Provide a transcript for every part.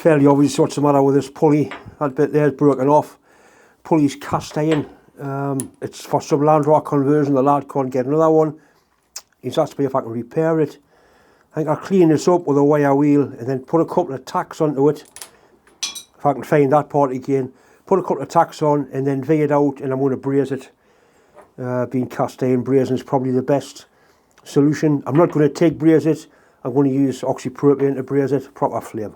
fairly obvious what's the matter with this pulley. That bit there's broken off. Pulley's cast iron. It's for some land rock conversion. The lad can't get another one. He's asked me if I can repair it. I think I'll clean this up with a wire wheel and then put a couple of tacks onto it. If I can find that part again. Put a couple of tacks on and then V it out, and I'm going to braze it. Being cast iron, brazing is probably the best solution. I'm not going to TIG braze it. I'm going to use oxypropane to braze it. Proper flame.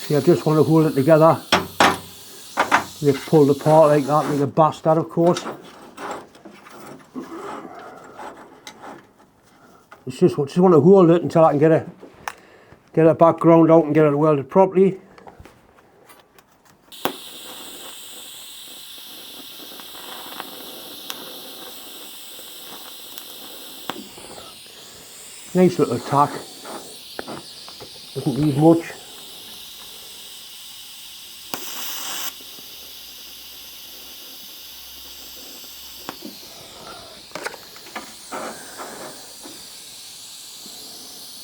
See, I just want to hold it together. They've pulled apart like that, like a bastard, of course. Just want to hold it until I can get it back ground out and get it welded properly. Nice little tack. Doesn't need much.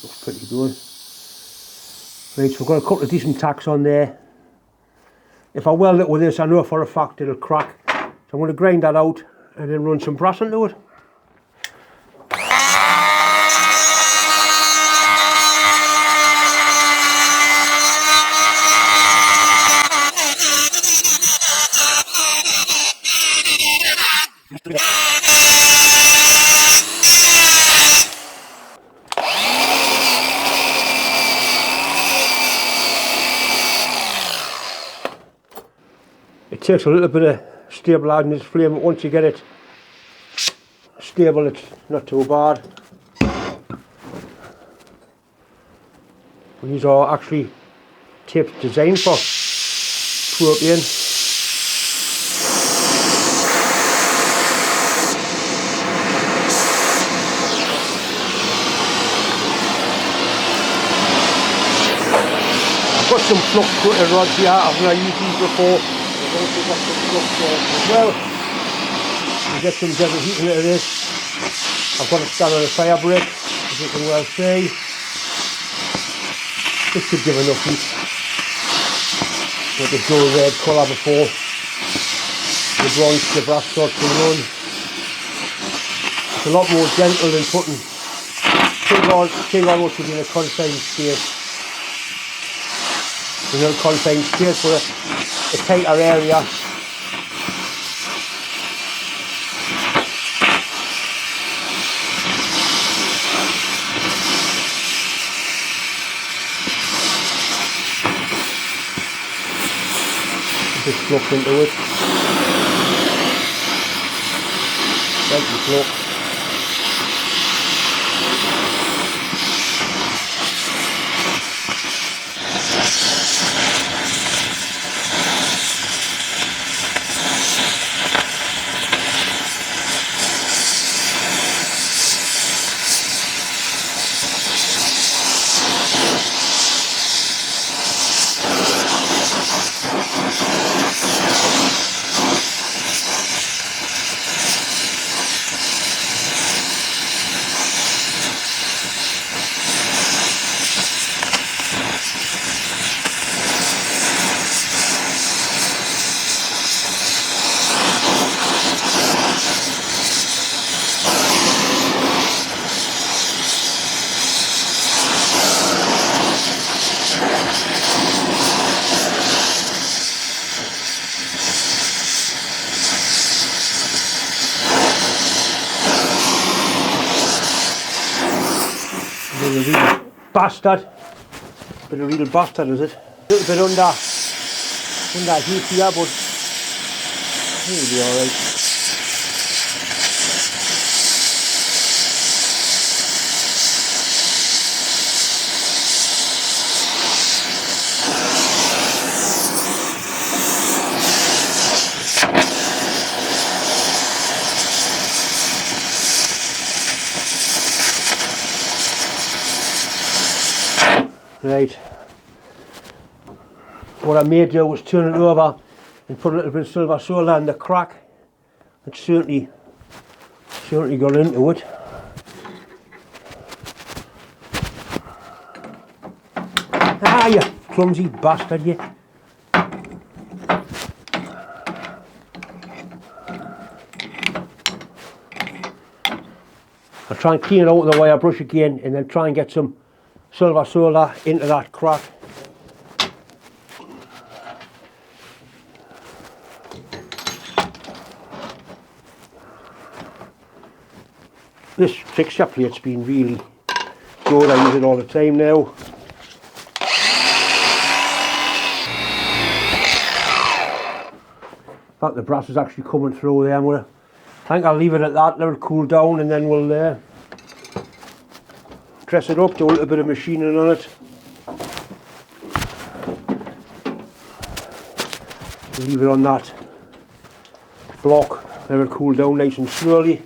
Looks pretty good. Right, so we've got a couple of decent tacks on there. If I weld it with this, I know for a fact it'll crack. So I'm going to grind that out and then run some brass into it. It takes a little bit of stabilising this flame, but once you get it stable, it's not too bad. These are actually tapes designed for propane. I've got some flux coated rods here. I've not used these before. I've also got some flux as well. You get some gentle heating out of this. I've got it stand on a fire break, as you can well see. This should give enough heat. Got the dull red colour before the brass starts to run. It's a lot more gentle than putting TIG on what should be in a confined space. In a confined space for a tighter area. Just flux into it. Gently flux. Bastard. Bit of real bastard, is it? A little bit under heat here, but he'll be alright. Right. What I may do was turn it over and put a little bit of silver solder in the crack. It certainly got into it. Ah, you clumsy bastard, you. I'll try and clean it out with the wire brush again and then try and get some silver solder into that crack. This fixture plate's been really good. I use it all the time now. In fact, the brass is actually coming through there. I think I'll leave it at that, let it cool down, and then we'll dress it up, do a little bit of machining on it. Leave it on that block, let it cool down nice and slowly.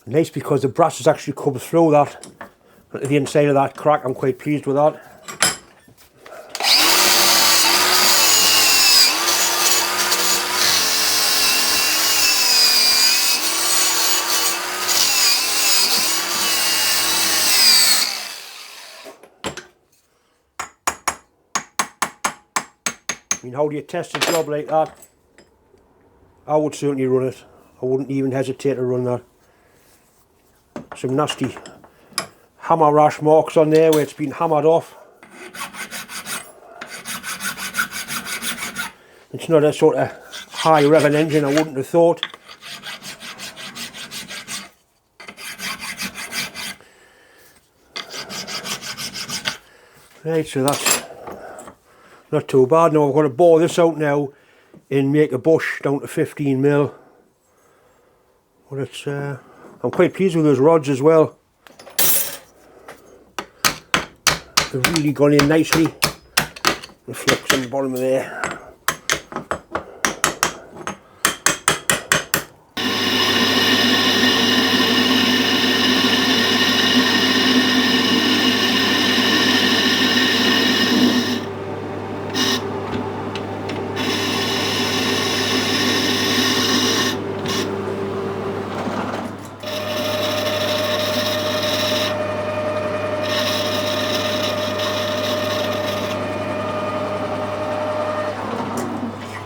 Nice, because the brass has actually come through that, the inside of that crack. I'm quite pleased with that. I mean, how do you test a job like that? I would certainly run it. I wouldn't even hesitate to run that. Some nasty hammer rash marks on there where it's been hammered off. It's not a sort of high revving engine, I wouldn't have thought. Right, so that's not too bad. Now I'm going to bore this out now and make a bush down to 15mm. But it's I'm quite pleased with those rods as well. They've really gone in nicely. The flux on the bottom of there.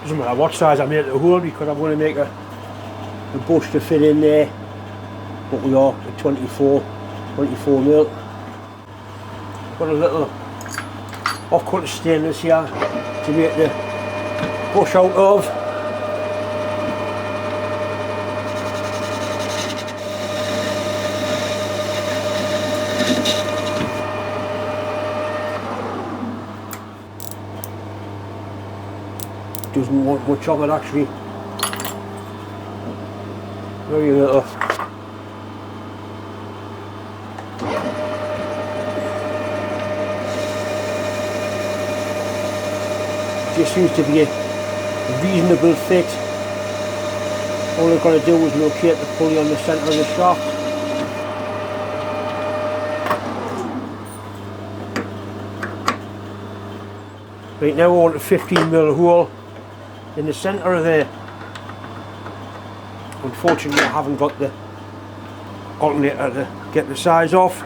Doesn't matter what size I make the hole, because I'm going to make the bush to fit in there. But we are at 24mm. Got a little off-cut of stainless here to make the bush out of. Doesn't want much of it actually. Very little. Just seems to be a reasonable fit. All I've got to do is locate the pulley on the centre of the shaft. Right, now I want a 15mm hole in the centre of there. Unfortunately I haven't got the alternator to get the size off.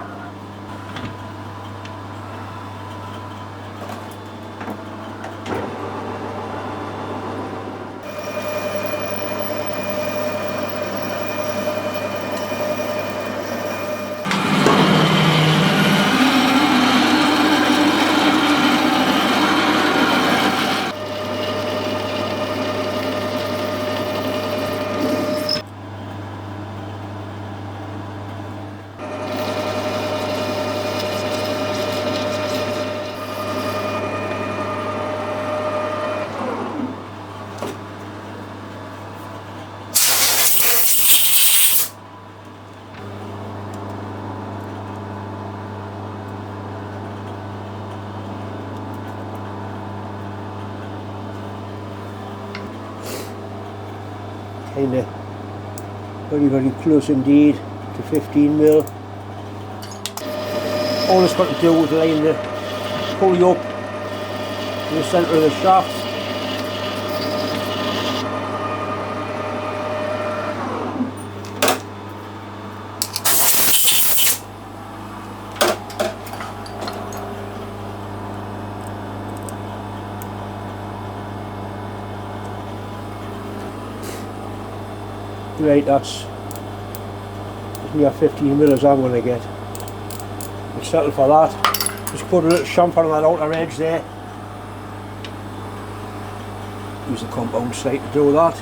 kind of very close indeed to 15 mil. All it's got to do is line the pulley up in the centre of the shaft. Right, that's near 15 mil as I'm going to get. We'll settle for that. Just put a little chamfer on that outer edge there. Use the compound slate to do that.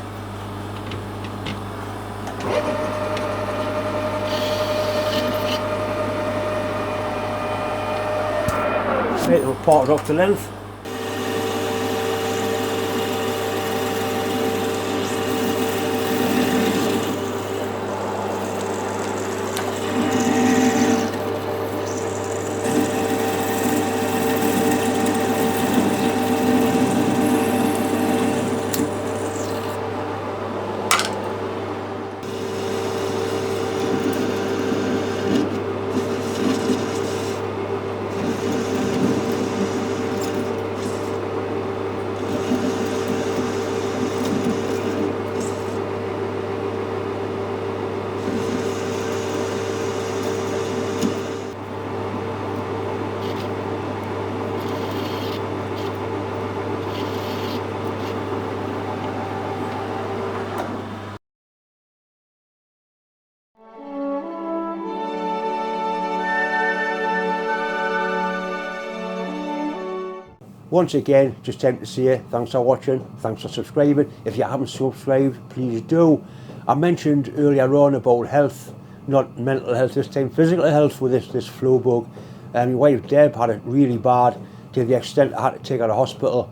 Right, we'll part it off to length. Once again, just time to say thanks for watching, thanks for subscribing. If you haven't subscribed, please do. I mentioned earlier on about health, not mental health this time, physical health with this flow bug. My wife Deb had it really bad to the extent I had to take her to hospital.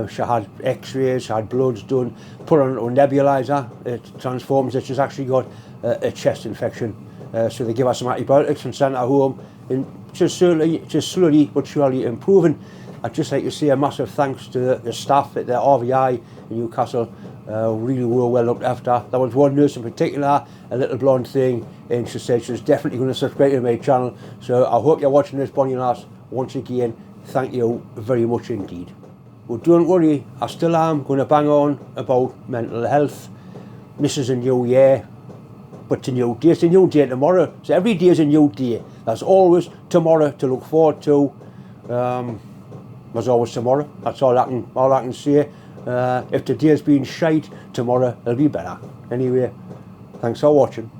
She had x-rays, she had bloods done, put her on a nebulizer. It transforms that she's actually got a chest infection. So they give her some antibiotics and sent her home. And just slowly but surely improving. I'd just like to say a massive thanks to the staff at the RVI in Newcastle. Really were well looked after. There was one nurse in particular, a little blonde thing, and she said she was definitely going to subscribe to my channel. So I hope you're watching this, Bonnie lass. Once again, thank you very much indeed. But don't worry, I still am going to bang on about mental health. This is a new year, but it's a new day. It's a new day tomorrow. So every day is a new day. There's always tomorrow to look forward to. There's always tomorrow. That's all I can say. If today's been shite, tomorrow it'll be better. Anyway, thanks for watching.